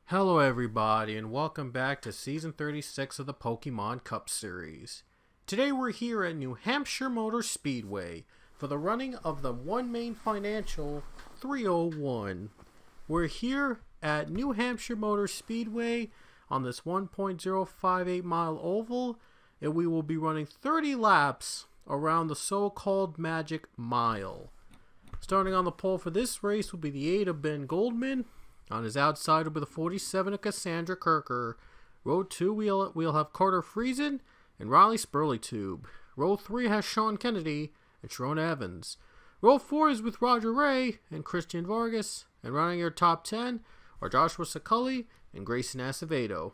Hello everybody and welcome back to Season 36 of the Pokemon Cup Series. Today we're here at New Hampshire Motor Speedway for the running of the One Main Financial 301. We're here at New Hampshire Motor Speedway on this 1.058 mile oval, and we will be running 30 laps around the so-called Magic Mile. Starting on the pole for this race will be the 8 of Ben Goldman. On his outside will be the 47 of Cassandra Kirker. Row 2 we'll have Carter Friesen and Riley Spurleytube. Row 3 has Sean Kennedy and Sharon Evans. Row 4 is with Roger Ray and Christian Vargas. And running your top 10 are Joshua Saculli and Grayson Acevedo.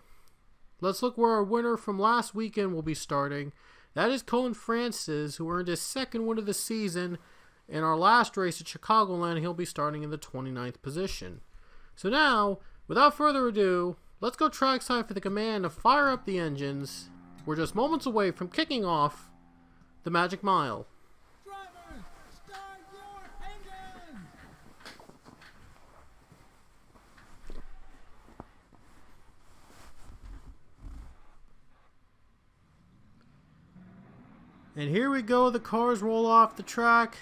Let's look where our winner from last weekend will be starting. That is Colin Francis, who earned his second win of the season. In our last race at Chicagoland, he'll be starting in the 29th position. So now, without further ado, let's go trackside for the command to fire up the engines. We're just moments away from kicking off the Magic Mile. Drivers, start your engines! And here we go, the cars roll off the track.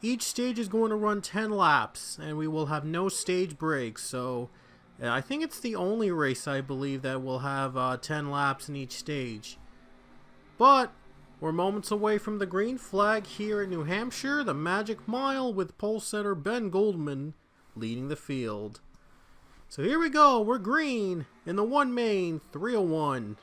Each stage is going to run 10 laps, and we will have no stage breaks. So, I think it's the only race, I believe, that will have 10 laps in each stage. But, we're moments away from the green flag here in New Hampshire, the Magic Mile, with pole setter Ben Goldman leading the field. So here we go, we're green in the One Main 301.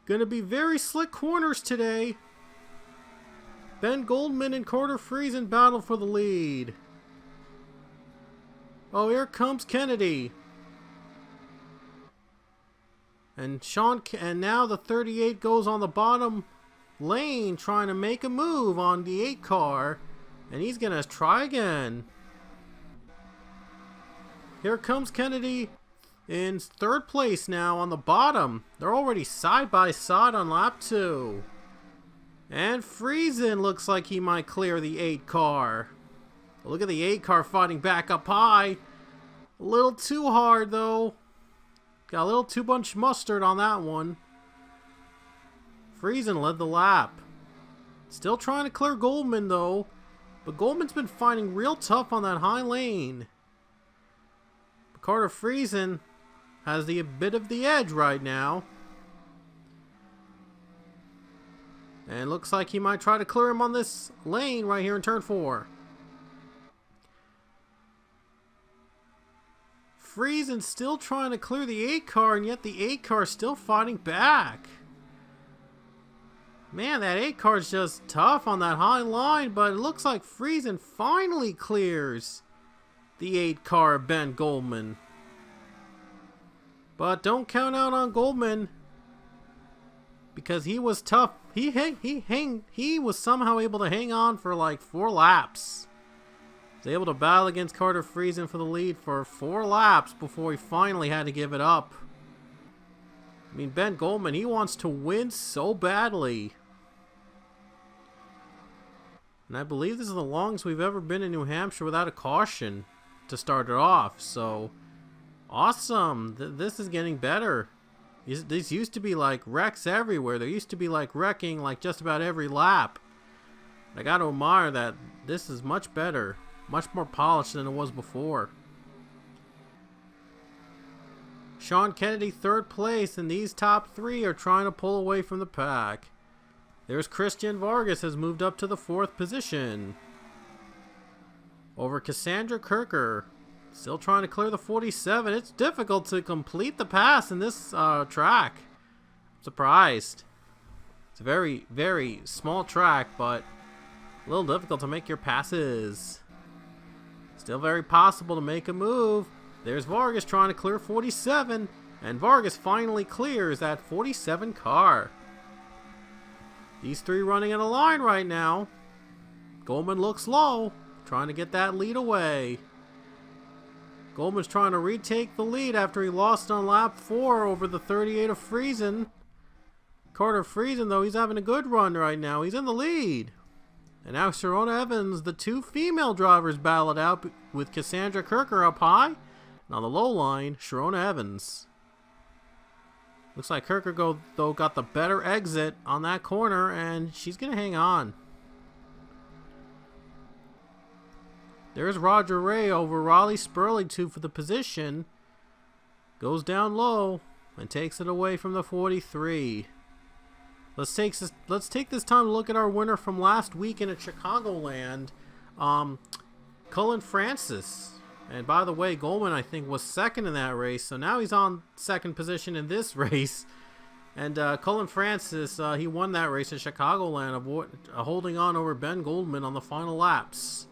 Gonna be very slick corners today. Ben Goldman and Carter Friesen battle for the lead. Oh, here comes Kennedy. And now the 38 goes on the bottom lane trying to make a move on the 8 car. And he's gonna try again. Here comes Kennedy. In third place now on the bottom. They're already side by side on lap 2. And Friesen looks like he might clear the 8 car. Look at the 8 car fighting back up high. A little too hard though. Got a little too much mustard on that one. Friesen led the lap. Still trying to clear Goldman though. But Goldman's been fighting real tough on that high lane. But Carter Friesen has a bit of the edge right now. And looks like he might try to clear him on this lane right here in turn 4. Friesen still trying to clear the 8 car, and yet the 8 car is still fighting back. Man, that 8 car is just tough on that high line, but it looks like Friesen finally clears the 8 car of Ben Goldman. But don't count out on Goldman, because he was tough. He was somehow able to hang on for like 4 laps. He was able to battle against Carter Friesen for the lead for 4 laps before he finally had to give it up. I mean, Ben Goldman, he wants to win so badly. And I believe this is the longest we've ever been in New Hampshire without a caution to start it off, so awesome. This is getting better. These used to be like wrecks everywhere. There used to be like wrecking like just about every lap. I gotta admire that this is much better. Much more polished than it was before. Sean Kennedy third place, and these top 3 are trying to pull away from the pack. There's Christian Vargas has moved up to the 4th position. Over Cassandra Kirker. Still trying to clear the 47. It's difficult to complete the pass in this track. I'm surprised. It's a very, very small track, but a little difficult to make your passes. Still very possible to make a move. There's Vargas trying to clear 47. And Vargas finally clears that 47 car. These 3 running in a line right now. Goldman looks low, trying to get that lead away. Goldman's trying to retake the lead after he lost on lap 4 over the 38 of Friesen. Carter Friesen, though, he's having a good run right now. He's in the lead. And now Sharona Evans, the two female drivers battle it out with Cassandra Kirker up high. And on the low line, Sharona Evans. Looks like Kirker, though, got the better exit on that corner, and she's going to hang on. There's Roger Ray over Raleigh Spurley, too, for the position. Goes down low and takes it away from the 43. Let's take this time to look at our winner from last weekend at Chicagoland, Cullen Francis. And by the way, Goldman, I think, was second in that race, so now he's on second position in this race. And Cullen Francis, he won that race at Chicagoland, holding on over Ben Goldman on the final laps.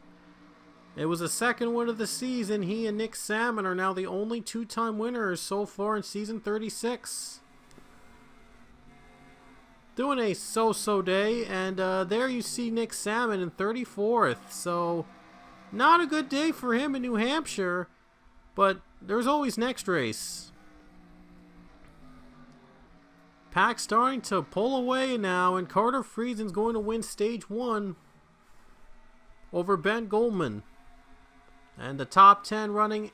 It was the second win of the season. He and Nick Salmon are now the only two-time winners so far in season 36. Doing a so-so day, and there you see Nick Salmon in 34th. So, not a good day for him in New Hampshire, but there's always next race. Pack starting to pull away now, and Carter Friesen's going to win stage 1 over Ben Goldman. And the top 10 running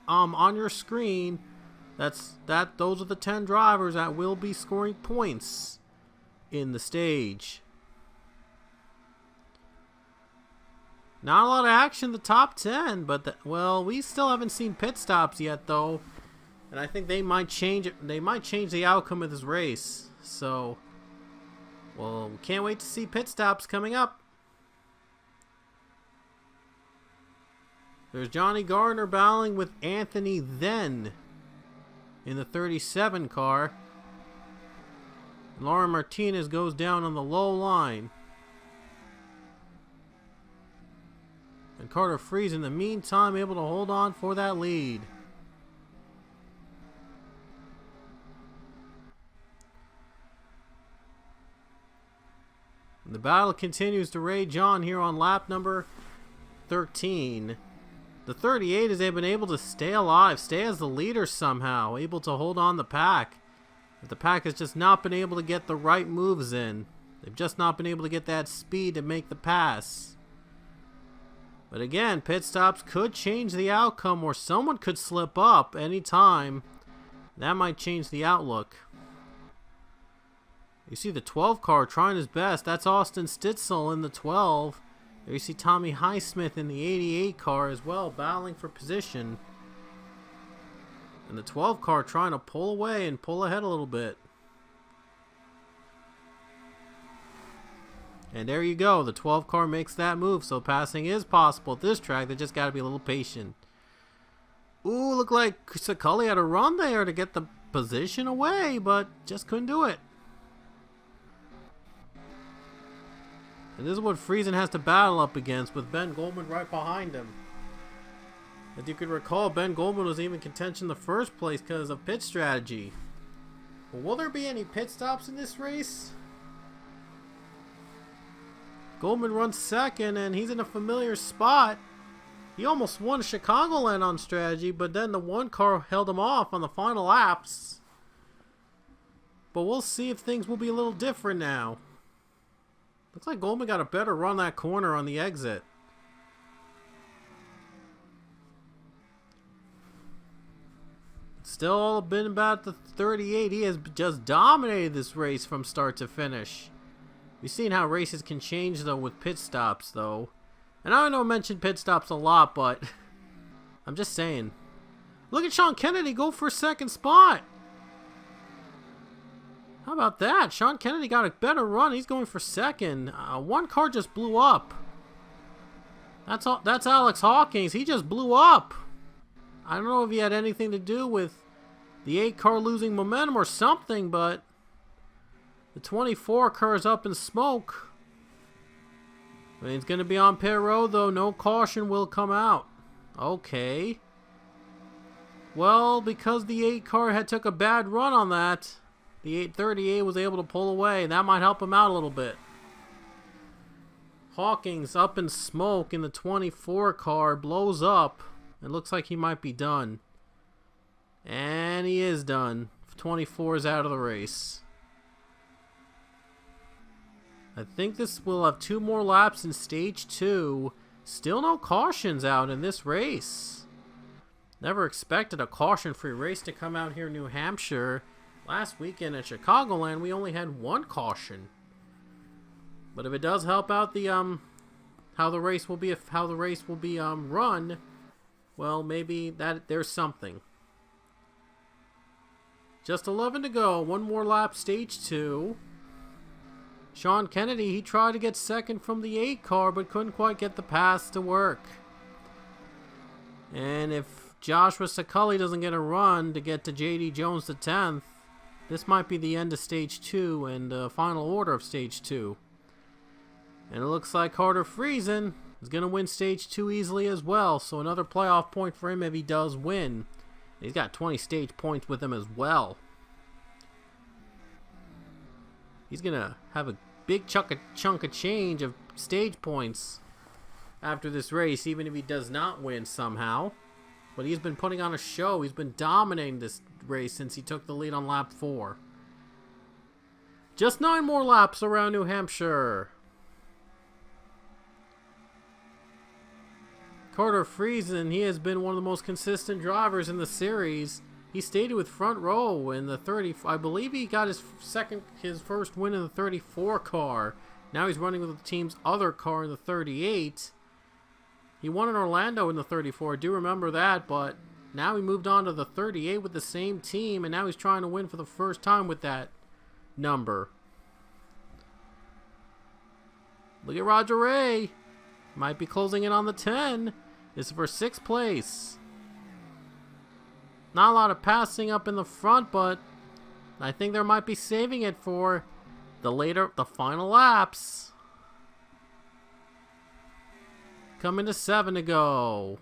on your screen, those are the 10 drivers that will be scoring points in the stage. Not a lot of action in the top 10, but we still haven't seen pit stops yet, though, and I think they might change it. They might change the outcome of this race. So, well, we can't wait to see pit stops coming up. There's Johnny Gardner battling with Anthony Then in the 37 car. Lauren Martinez goes down on the low line. And Carter Fries, in the meantime, able to hold on for that lead. And the battle continues to rage on here on lap number 13. The 38 has been able to stay alive, stay as the leader somehow, able to hold on the pack. But the pack has just not been able to get the right moves in. They've just not been able to get that speed to make the pass. But again, pit stops could change the outcome, or someone could slip up anytime. That might change the outlook. You see the 12 car trying his best. That's Austin Stitzel in the 12. There you see Tommy Highsmith in the 88 car as well, battling for position. And the 12 car trying to pull away and pull ahead a little bit. And there you go. The 12 car makes that move, so passing is possible at this track. They just got to be a little patient. Ooh, looked like Sakulli had a run there to get the position away, but just couldn't do it. And this is what Friesen has to battle up against, with Ben Goldman right behind him. As you could recall, Ben Goldman was even in contention in the first place because of pit strategy. But will there be any pit stops in this race? Goldman runs second, and he's in a familiar spot. He almost won Chicagoland on strategy, but then the one car held him off on the final laps. But we'll see if things will be a little different now. Looks like Goldman got a better run that corner on the exit. Still all been about the 38. He has just dominated this race from start to finish. We've seen how races can change, though, with pit stops, though. And I know I mentioned pit stops a lot, but I'm just saying. Look at Sean Kennedy go for second spot. How about that? Sean Kennedy got a better run. He's going for second. One car just blew up. That's Alex Hawkins. He just blew up. I don't know if he had anything to do with the 8 car losing momentum or something, but the 24 car is up in smoke. I mean, it's going to be on pit road, though. No caution will come out. Okay. Well, because the 8 car had took a bad run on that, the 838 was able to pull away. That might help him out a little bit. Hawkins up in smoke in the 24 car, blows up. It looks like he might be done. And he is done. 24 is out of the race. I think this will have 2 more laps in stage 2. Still no cautions out in this race. Never expected a caution-free race to come out here in New Hampshire. Last weekend at Chicagoland, we only had 1 caution. But if it does help out the how the race will be run, well, maybe that there's something. Just 11 to go. 1 more lap, stage 2. Sean Kennedy, he tried to get second from the 8 car, but couldn't quite get the pass to work. And if Joshua Saculli doesn't get a run to get to J.D. Jones the 10th, this might be the end of stage 2 and final order of stage 2. And it looks like Carter Friesen is going to win stage 2 easily as well, so another playoff point for him if he does win. He's got 20 stage points with him as well. He's going to have a big chunk of change of stage points after this race, even if he does not win somehow. But he's been putting on a show. He's been dominating this race since he took the lead on lap 4. Just 9 more laps around New Hampshire. Carter Friesen, he has been one of the most consistent drivers in the series. He stayed with front row in the 30. I believe he got his first win in the 34 car. Now he's running with the team's other car in the 38. He won in Orlando in the 34. I do remember that, but now he moved on to the 38 with the same team, and now he's trying to win for the first time with that number. Look at Roger Ray. Might be closing in on the 10. This is for 6th place. Not a lot of passing up in the front, but I think they might be saving it for the final laps. Coming to 7 to go.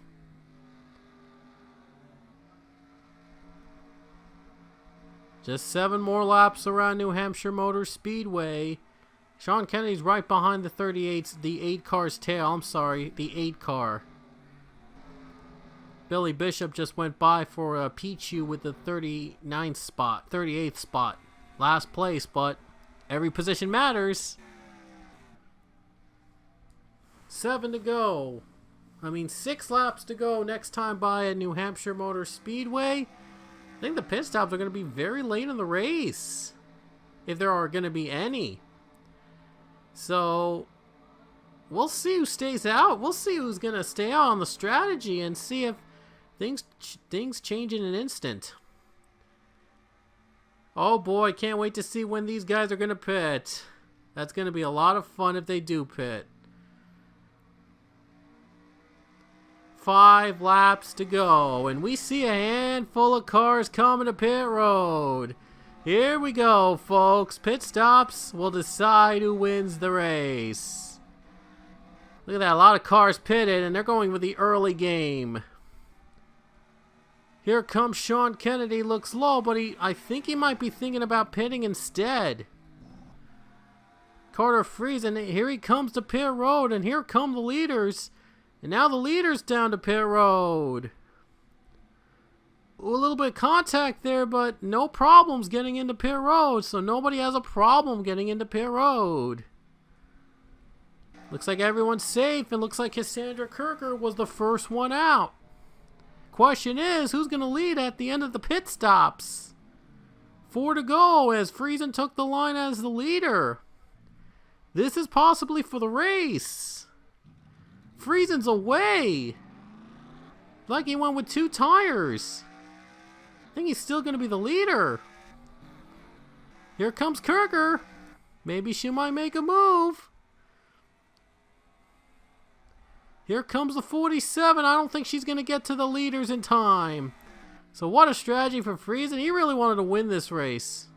Just 7 more laps around New Hampshire Motor Speedway. Sean Kennedy's right behind the 38's, the 8 car's tail. I'm sorry, the 8 car. Billy Bishop just went by for Pichu with the 39th spot, 38th spot. Last place, but every position matters. 7 to go. 6 laps to go next time by at New Hampshire Motor Speedway. I think the pit stops are going to be very late in the race, if there are going to be any. So, we'll see who stays out. We'll see who's going to stay out on the strategy and see if things change in an instant. Oh boy, can't wait to see when these guys are going to pit. That's going to be a lot of fun if they do pit. 5 laps to go, and we see a handful of cars coming to pit road. Here we go, folks. Pit stops will decide who wins the race. Look at that, a lot of cars pitted, and they're going with the early game. Here comes Sean Kennedy. Looks low, but I think he might be thinking about pitting instead. Carter Friesen, here he comes to pit road, and here come the leaders. And now the leader's down to pit road. A little bit of contact there, but no problems getting into pit road, so nobody has a problem getting into pit road. Looks like everyone's safe, and looks like Cassandra Kirker was the first one out. Question is, who's going to lead at the end of the pit stops? 4 to go as Friesen took the line as the leader. This is possibly for the race. Friesen's away. Like he went with 2 tires. I think he's still going to be the leader. Here comes Kirker. Maybe she might make a move. Here comes the 47. I don't think she's going to get to the leaders in time. So what a strategy for Friesen. He really wanted to win this race.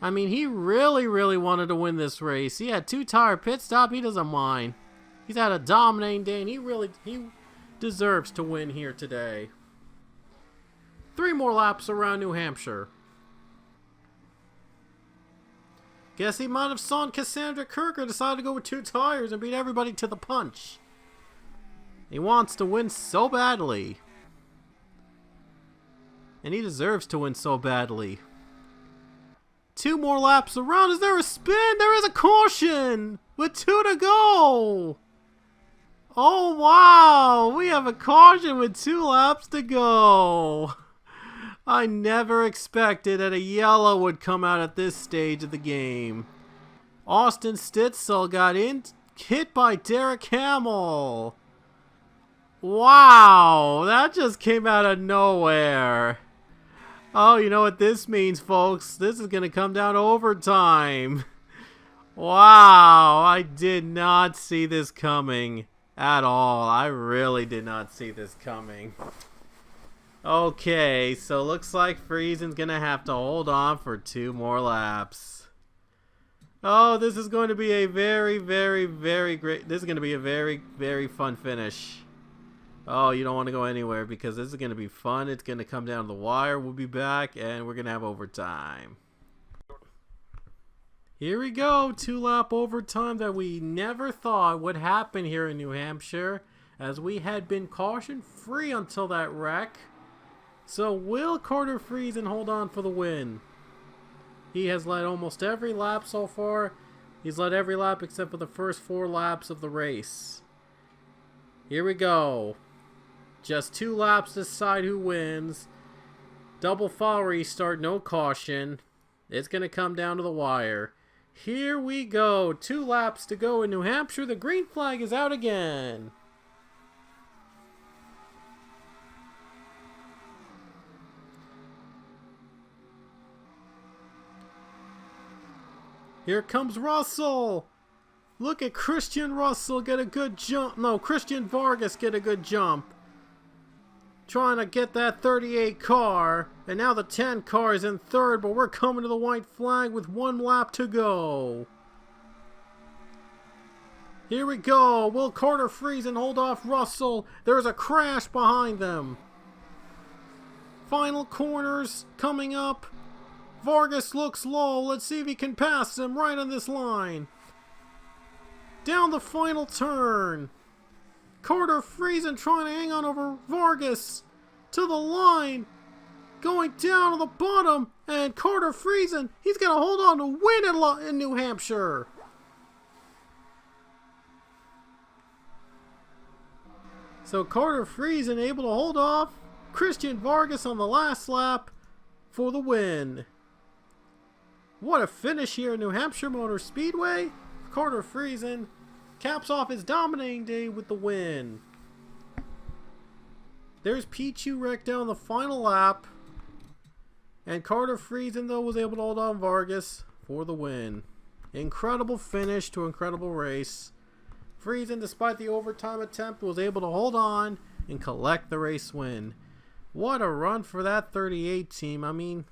He really wanted to win this race. He had 2 tire pit stop. He doesn't mind. He's had a dominating day, and he deserves to win here today. 3 more laps around New Hampshire. Guess he might have saw Cassandra Kirker decide to go with 2 tires and beat everybody to the punch. He wants to win so badly. And he deserves to win so badly. 2 more laps around. Is there a spin? There is a caution with 2 to go. Oh, wow. We have a caution with 2 laps to go. I never expected that a yellow would come out at this stage of the game. Austin Stitzel got hit by Derek Hamill. Wow, that just came out of nowhere. Oh, you know what this means, folks? This is going to come down to overtime. Wow, I did not see this coming at all. I really did not see this coming. Okay, so looks like Friesen's going to have to hold on for 2 more laps. Oh, this is going to be a very, very, very great... This is going to be a very, very fun finish. Oh, you don't want to go anywhere because this is going to be fun. It's going to come down to the wire. We'll be back, and we're going to have overtime. Here we go. 2-lap overtime that we never thought would happen here in New Hampshire, as we had been caution-free until that wreck. So will Carter Friesen hold on for the win? He has led almost every lap so far. He's led every lap except for the first 4 laps of the race. Here we go. Just 2 laps to decide who wins. Double foul restart, no caution. It's going to come down to the wire. Here we go. 2 laps to go in New Hampshire. The green flag is out again. Here comes Russell. Look at Christian Russell get a good jump. No, Christian Vargas get a good jump. Trying to get that 38 car. And now the 10 car is in third, but we're coming to the white flag with 1 lap to go. Here we go. Will Carter Friesen hold off Russell? There's a crash behind them. Final corners coming up. Vargas looks low. Let's see if he can pass him right on this line. Down the final turn. Carter Friesen trying to hang on over Vargas to the line. Going down to the bottom. And Carter Friesen, he's going to hold on to win in New Hampshire. So Carter Friesen able to hold off Christian Vargas on the last lap for the win. What a finish here in New Hampshire Motor Speedway. Carter Friesen caps off his dominating day with the win. There's Pichu wrecked down the final lap. And Carter Friesen, though, was able to hold on Vargas for the win. Incredible finish to incredible race. Friesen, despite the overtime attempt, was able to hold on and collect the race win. What a run for that 38 team. I mean,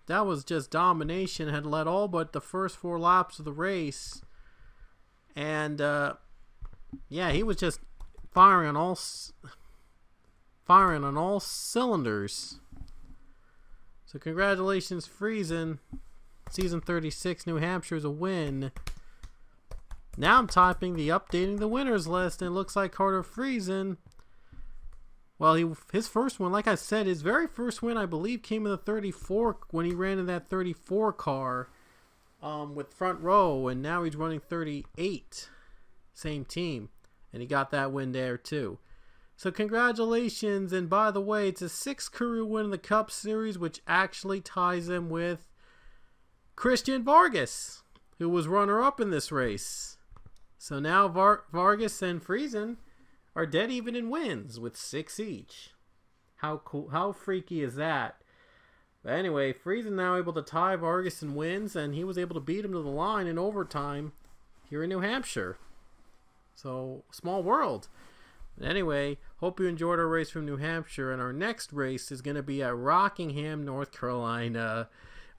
that was just domination. Had led all but the first 4 laps of the race. And, yeah, he was just firing on all cylinders. So congratulations, Friesen. Season 36, New Hampshire is a win. Now I'm typing the updating the winners list, and it looks like Carter Friesen, well, his first one, like I said, his very first win, I believe, came in the 34 when he ran in that 34 car with front row, and now he's running 38, same team, and he got that win there too. So congratulations, and by the way, it's his 6th career win in the Cup Series, which actually ties him with Christian Vargas, who was runner-up in this race. So now Vargas and Friesen are dead even in wins with 6 each. How cool, how freaky is that? But anyway, Friesen now able to tie Vargas in wins, and he was able to beat him to the line in overtime here in New Hampshire. So, small world. But anyway, hope you enjoyed our race from New Hampshire, and our next race is going to be at Rockingham, North Carolina.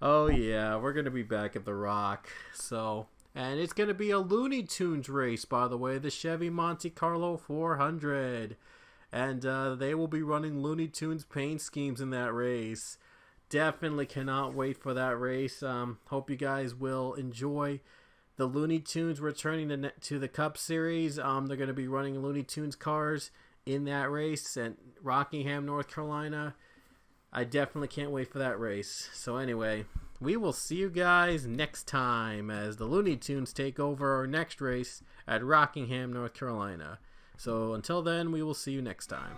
Oh yeah, we're going to be back at the Rock. So, and it's going to be a Looney Tunes race, by the way, the Chevy Monte Carlo 400. And they will be running Looney Tunes paint schemes in that race. Definitely cannot wait for that race. Hope you guys will enjoy the Looney Tunes returning to the Cup Series. They're going to be running Looney Tunes cars in that race at Rockingham, North Carolina. I definitely can't wait for that race. So anyway, we will see you guys next time as the Looney Tunes take over our next race at Rockingham, North Carolina. So until then, we will see you next time.